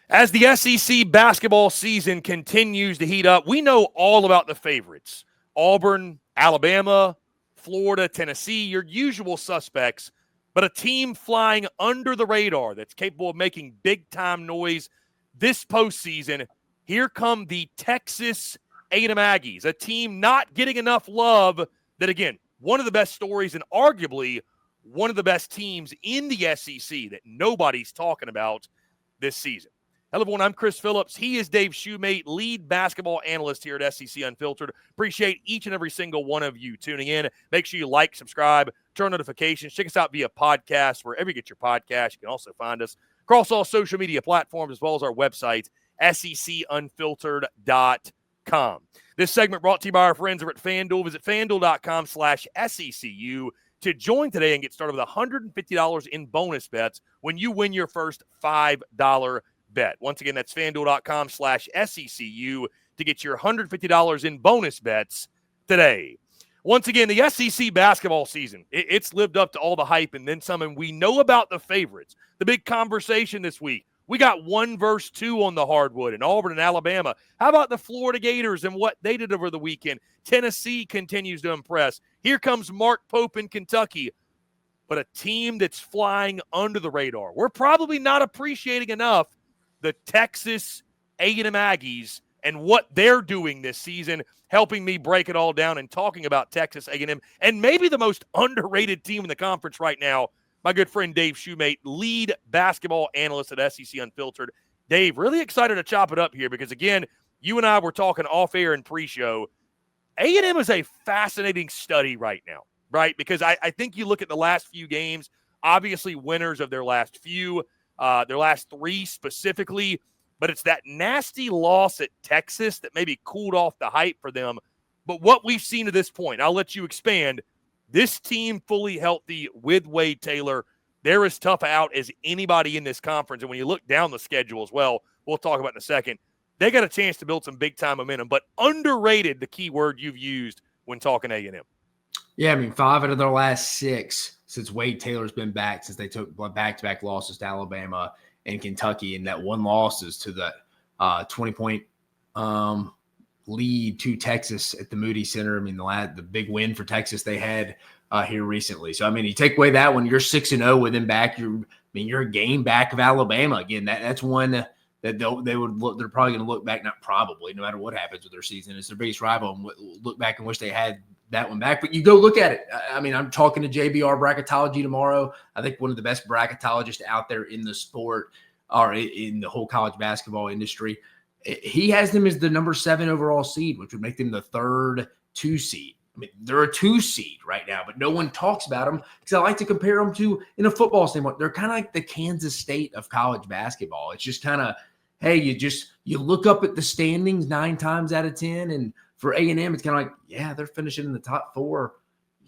As the SEC basketball season continues to heat up, we know all about the favorites. Auburn, Alabama, Florida, Tennessee, your usual suspects, but a team flying under the radar that's capable of making big-time noise this postseason. Here come the Texas A&M Aggies, a team not getting enough love that, again, one of the best stories and arguably one of the best teams in the SEC that nobody's talking about this season. Hello, everyone. I'm Chris Phillips. He is Dave Shumate, lead basketball analyst here at SEC Unfiltered. Appreciate each and every single one of you tuning in. Make sure you like, subscribe, turn notifications. Check us out via podcast, wherever you get your podcast. You can also find us across all social media platforms as well as our website, secunfiltered.com. This segment brought to you by our friends over at FanDuel. Visit FanDuel.com/SECU to join today and get started with $150 in bonus bets when you win your first $5 bet. Once again, that's FanDuel.com/SECU to get your $150 in bonus bets today. Once again, the SEC basketball season, it's lived up to all the hype and then some, and we know about the favorites. The big conversation this week, we got 1 versus 2 on the hardwood in Auburn and Alabama. How about the Florida Gators and what they did over the weekend? Tennessee continues to impress. Here comes Mark Pope in Kentucky, but a team that's flying under the radar. We're probably not appreciating enough the Texas A&M Aggies and what they're doing this season, helping me break it all down and talking about Texas A&M and maybe the most underrated team in the conference right now, my good friend Dave Shumate, lead basketball analyst at SEC Unfiltered. Dave, really excited to chop it up here because, again, you and I were talking off-air and pre-show. A&M is a fascinating study right now, right? Because I think you look at the last few games, obviously winners of their last few, their last 3 specifically, but it's that nasty loss at Texas that maybe cooled off the hype for them. But what we've seen to this point, I'll let you expand. This team fully healthy with Wade Taylor, they're as tough out as anybody in this conference. And when you look down the schedule as well, we'll talk about in a second, they got a chance to build some big-time momentum, but underrated, the key word you've used when talking A&M. Yeah, I mean, 5 out of their last 6 since Wade Taylor's been back, since they took back-to-back losses to Alabama and Kentucky, and that one loss is to the 20-point lead to Texas at the Moody Center. I mean, the big win for Texas they had here recently. So, I mean, you take away that one, you're 6-0 with them back. You're a game back of Alabama. Again, that's one that they're probably going to look back, not probably, no matter what happens with their season. It's their biggest rival and look back and wish they had that one back. But you go look at it. I mean, I'm talking to JBR Bracketology tomorrow. I think one of the best bracketologists out there in the sport or in the whole college basketball industry. He has them as the number 7 overall seed, which would make them the 3rd 2 seed. I mean, they're a 2 seed right now, but no one talks about them because I like to compare them to, in a football standpoint, they're kind of like the Kansas State of college basketball. It's just kind of, hey, you look up at the standings 9 times out of 10, and for A&M, it's kind of like, yeah, they're finishing in the top 4,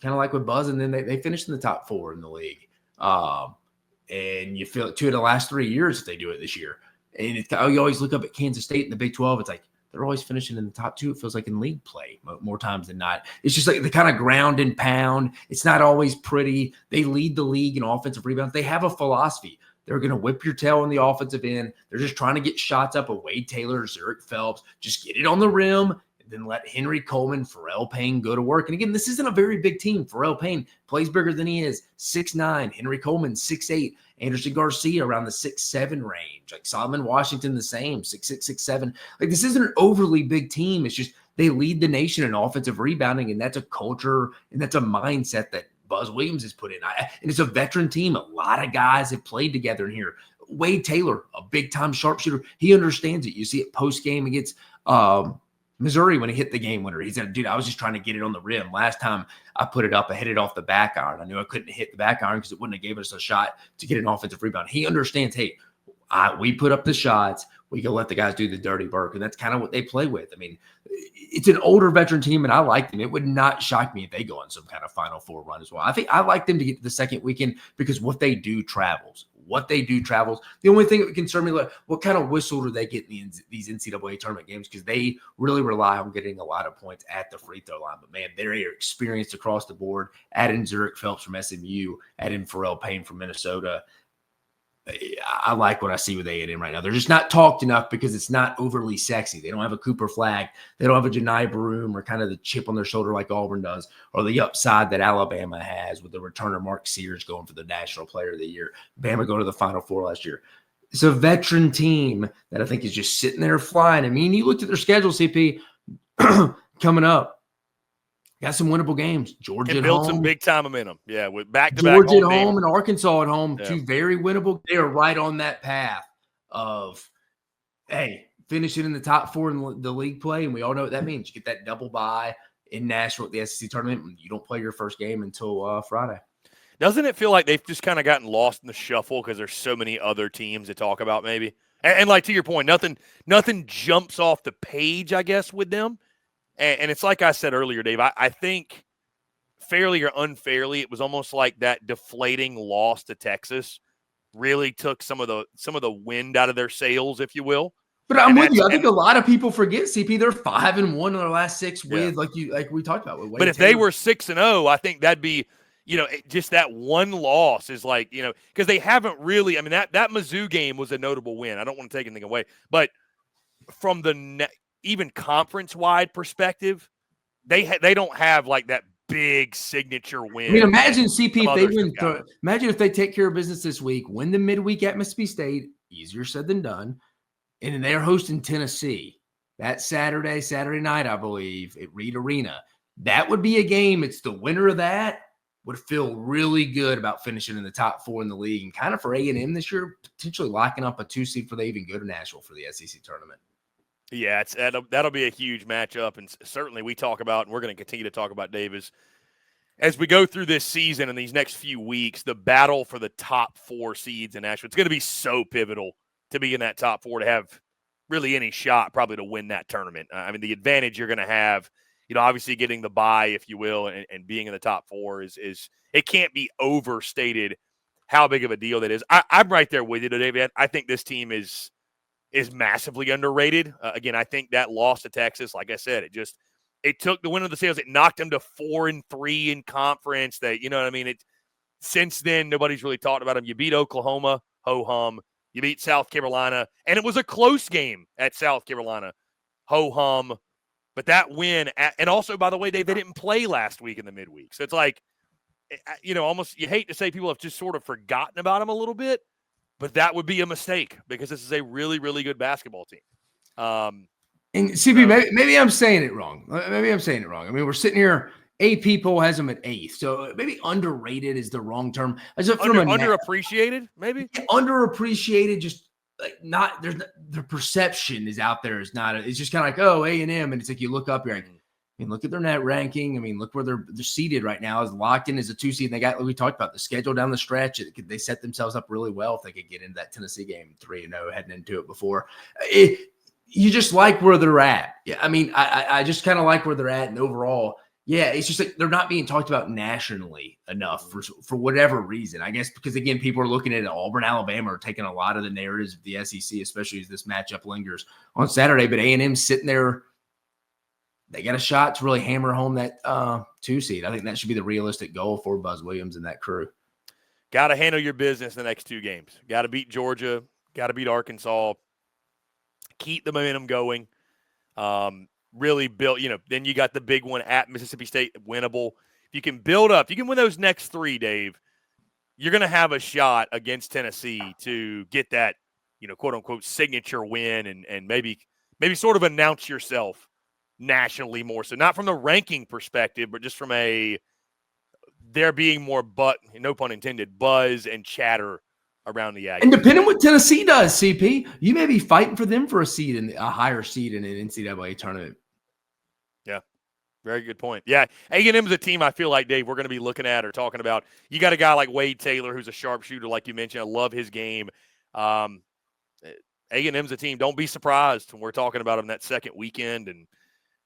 kind of like with Buzz, and then they finished in the top 4 in the league. And you feel it 2 of the last 3 years if they do it this year. And you always look up at Kansas State in the Big 12. It's like they're always finishing in the top 2. It feels like in league play more times than not. It's just like the kind of ground and pound. It's not always pretty. They lead the league in offensive rebounds. They have a philosophy. They're going to whip your tail on the offensive end. They're just trying to get shots up of Wade Taylor, Zurich Phelps. Just get it on the rim. Then let Henry Coleman, Pharrell Payne go to work. And again, this isn't a very big team. Pharrell Payne plays bigger than he is, 6'9". Henry Coleman, 6'8". Anderson Garcia around the 6'7" range. Like Solomon Washington, the same, 6'6", 6'7". Like this isn't an overly big team. It's just they lead the nation in offensive rebounding, and that's a culture and that's a mindset that Buzz Williams has put in. And it's a veteran team. A lot of guys have played together in here. Wade Taylor, a big-time sharpshooter. He understands it. You see it post-game against Missouri when he hit the game winner. He said, dude, I was just trying to get it on the rim. Last time I put it up, I hit it off the back iron. I knew I couldn't hit the back iron because it wouldn't have given us a shot to get an offensive rebound. He understands, hey, we put up the shots. We can let the guys do the dirty work. And that's kind of what they play with. I mean, it's an older veteran team, and I like them. It would not shock me if they go on some kind of Final Four run as well. I think I like them to get to the second weekend because what they do travels. The only thing that would concern me, like, what kind of whistle do they get in these NCAA tournament games? Because they really rely on getting a lot of points at the free throw line. But, man, they're experienced across the board. Add in Zurich Phelps from SMU. Add in Pharrell Payne from Minnesota. I like what I see with A&M right now. They're just not talked enough because it's not overly sexy. They don't have a Cooper Flag. They don't have a Janai Broom or kind of the chip on their shoulder like Auburn does, or the upside that Alabama has with the returner Mark Sears going for the National Player of the Year. Bama going to the Final Four last year. It's a veteran team that I think is just sitting there flying. I mean, you looked at their schedule, CP, coming up. Got some winnable games. Georgia at built home. Some big-time momentum. Yeah, with back-to-back Georgia at home games. and Arkansas at home, Yeah. two very winnable. They are right on that path of, hey, finishing in the top 4 in the league play, and we all know what that means. You get that double bye in Nashville at the SEC tournament, and you don't play your first game until Friday. Doesn't it feel like they've just kind of gotten lost in the shuffle because there's so many other teams to talk about maybe? And like to your point, nothing jumps off the page, I guess, with them. And it's like I said earlier, Dave, I think fairly or unfairly, it was almost like that deflating loss to Texas really took some of the wind out of their sails, if you will. But I'm with you. I think a lot of people forget, CP, they're 5-1 in their last 6 with, like we talked about. With Wade but if Taylor. they were 6-0, I think that'd be, just that one loss is like, because they haven't really, I mean, that Mizzou game was a notable win. I don't want to take anything away. But from the even conference-wide perspective, they don't have like that big signature win. I mean, imagine CP if they win. Imagine if they take care of business this week, win the midweek at Mississippi State. Easier said than done. And then they're hosting Tennessee that Saturday night, I believe, at Reed Arena. That would be a game. It's the winner of that would feel really good about finishing in the top 4 in the league, and kind of for A&M this year, potentially locking up a 2 seed before they even go to Nashville for the SEC tournament. Yeah, that'll be a huge matchup, and certainly we talk about, and we're going to continue to talk about, Dave, as we go through this season and these next few weeks, the battle for the top 4 seeds in Nashville. It's going to be so pivotal to be in that top 4 to have really any shot probably to win that tournament. I mean, the advantage you're going to have, obviously getting the bye, if you will, and being in the top 4 is it can't be overstated how big of a deal that is. I'm right there with you today, man. I think this team is massively underrated. Again, I think that loss to Texas, like I said, it took the win of the sales. It knocked them to 4-3 in conference. That, you know what I mean? Since then, nobody's really talked about them. You beat Oklahoma, ho-hum. You beat South Carolina, and it was a close game at South Carolina, ho-hum. But that win, and also, by the way, Dave, they didn't play last week in the midweek. So it's like, almost you hate to say people have just sort of forgotten about them a little bit, but that would be a mistake because this is a really, really good basketball team. And CP, maybe I'm saying it wrong. I mean, we're sitting here. AP poll has them at 8th, so maybe underrated is the wrong term. Underappreciated, maybe underappreciated. Just like not there's the perception is out there is not. It's just kind of like A&M, and it's like you look up here. I mean, look at their net ranking. I mean, look where they're seated right now. Is locked in as a 2 seed. And they got, like we talked about, the schedule down the stretch. They set themselves up really well if they could get into that Tennessee game 3-0 heading into it before. You just like where they're at. Yeah, I mean, I just kind of like where they're at, and overall, yeah, it's just like they're not being talked about nationally enough for whatever reason. I guess because, again, people are looking at Auburn, Alabama are taking a lot of the narratives of the SEC, especially as this matchup lingers on Saturday. But A&M sitting there, they got a shot to really hammer home that 2 seed. I think that should be the realistic goal for Buzz Williams and that crew. Got to handle your business in the next 2 games. Got to beat Georgia. Got to beat Arkansas. Keep the momentum going. Really build, then you got the big one at Mississippi State, winnable. If you can build up, you can win those next 3, Dave, you're going to have a shot against Tennessee to get that, quote unquote signature win and maybe sort of announce yourself nationally more. So not from the ranking perspective, but just from there being more no pun intended, buzz and chatter around the Aggies. And depending what Tennessee does, CP, you may be fighting for them for a higher seed in an NCAA tournament. Yeah, very good point. Yeah, A&M is a team I feel like, Dave, we're going to be looking at or talking about. You got a guy like Wade Taylor who's a sharpshooter, like you mentioned. I love his game. A&M's a team. Don't be surprised when we're talking about them that second weekend. And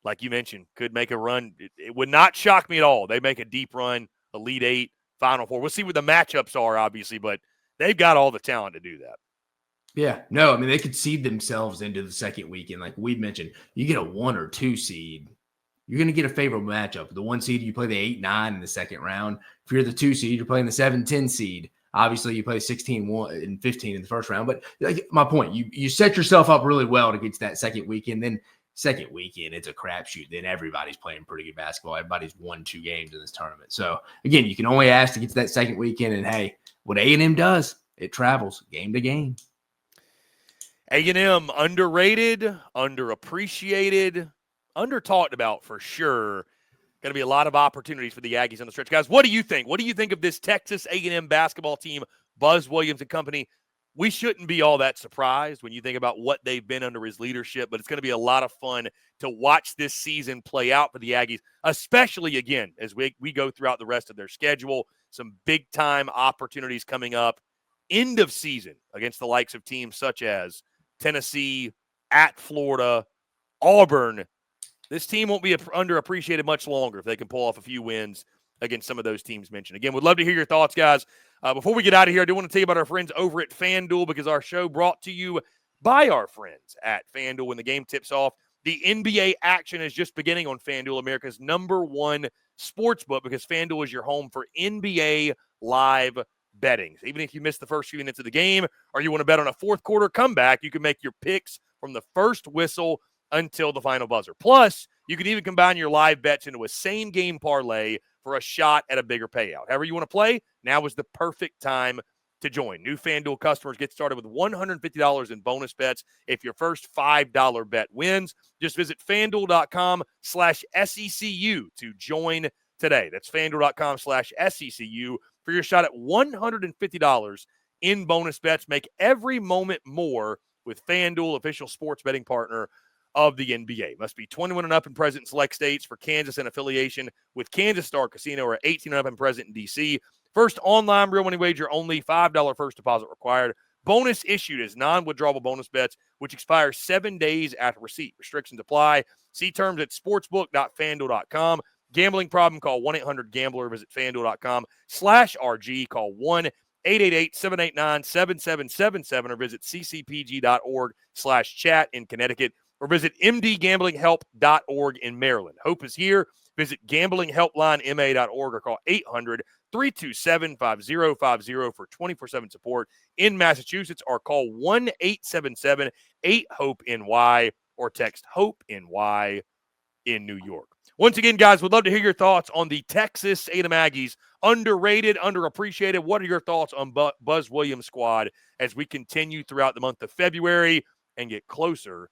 like you mentioned, could make a run. It would not shock me at all. They make a deep run, Elite 8, Final Four. We'll see what the matchups are, obviously, but they've got all the talent to do that. Yeah, no, I mean, they could seed themselves into the second weekend. Like we mentioned, you get a 1 or 2 seed, you're going to get a favorable matchup. The 1 seed, you play the 8-9 in the second round. If you're the 2 seed, you're playing the 7-10 seed Obviously, you play 16-1 and 15 in the first round. But like, my point, you set yourself up really well to get to that second weekend. Then second weekend, it's a crapshoot. Then everybody's playing pretty good basketball. Everybody's won 2 games in this tournament. So, again, you can only ask to get to that second weekend. And, hey, what A&M does, it travels game to game. A&M, underrated, underappreciated, under-talked about for sure. Going to be a lot of opportunities for the Aggies on the stretch. Guys, what do you think? What do you think of this Texas A&M basketball team, Buzz Williams and company? We shouldn't be all that surprised when you think about what they've been under his leadership, but it's going to be a lot of fun to watch this season play out for the Aggies, especially, again, as we go throughout the rest of their schedule. Some big-time opportunities coming up. End of season against the likes of teams such as Tennessee, at Florida, Auburn. This team won't be underappreciated much longer if they can pull off a few wins against some of those teams mentioned. Again, would love to hear your thoughts, guys. Before we get out of here, I do want to tell you about our friends over at FanDuel, because our show brought to you by our friends at FanDuel. When the game tips off, the NBA action is just beginning on FanDuel, America's #1 sports book, because FanDuel is your home for NBA live betting. Even if you miss the first few minutes of the game or you want to bet on a fourth quarter comeback, you can make your picks from the first whistle until the final buzzer. Plus, you can even combine your live bets into a same-game parlay for a shot at a bigger payout. However you want to play, now is the perfect time to join. New FanDuel customers get started with $150 in bonus bets if your first $5 bet wins. Just visit FanDuel.com/SECU to join today. That's FanDuel.com/SECU for your shot at $150 in bonus bets. Make every moment more with FanDuel, official sports betting partner of the NBA. Must be 21 and up and present in select states. For Kansas and affiliation with Kansas Star Casino, or 18 and up and present in D.C. First online real money wager only. $5 first deposit required. Bonus issued as non-withdrawable bonus bets, which expire 7 days after receipt. Restrictions apply. See terms at sportsbook.fanduel.com. Gambling problem? Call 1-800-GAMBLER. Visit FanDuel.com/RG. Call 1-888-789-7777 or visit ccpg.org/chat in Connecticut, or visit mdgamblinghelp.org in Maryland. Hope is here. Visit gamblinghelplinema.org or call 800-327-5050 for 24/7 support in Massachusetts, or call 1-877-8-HOPE-NY or text HOPE-NY in New York. Once again, guys, we'd love to hear your thoughts on the Texas A&M Aggies. Underrated, underappreciated. What are your thoughts on Buzz Williams' squad as we continue throughout the month of February and get closer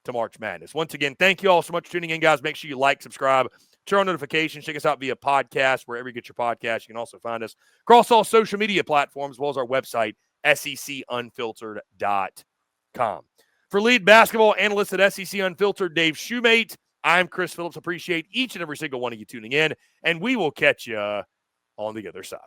to March Madness? Once again, thank you all so much for tuning in, guys. Make sure you like, subscribe, turn on notifications. Check us out via podcast, wherever you get your podcast. You can also find us across all social media platforms, as well as our website, secunfiltered.com. For lead basketball analyst at SEC Unfiltered, Dave Shumate, I'm Chris Phillips. Appreciate each and every single one of you tuning in, and we will catch you on the other side.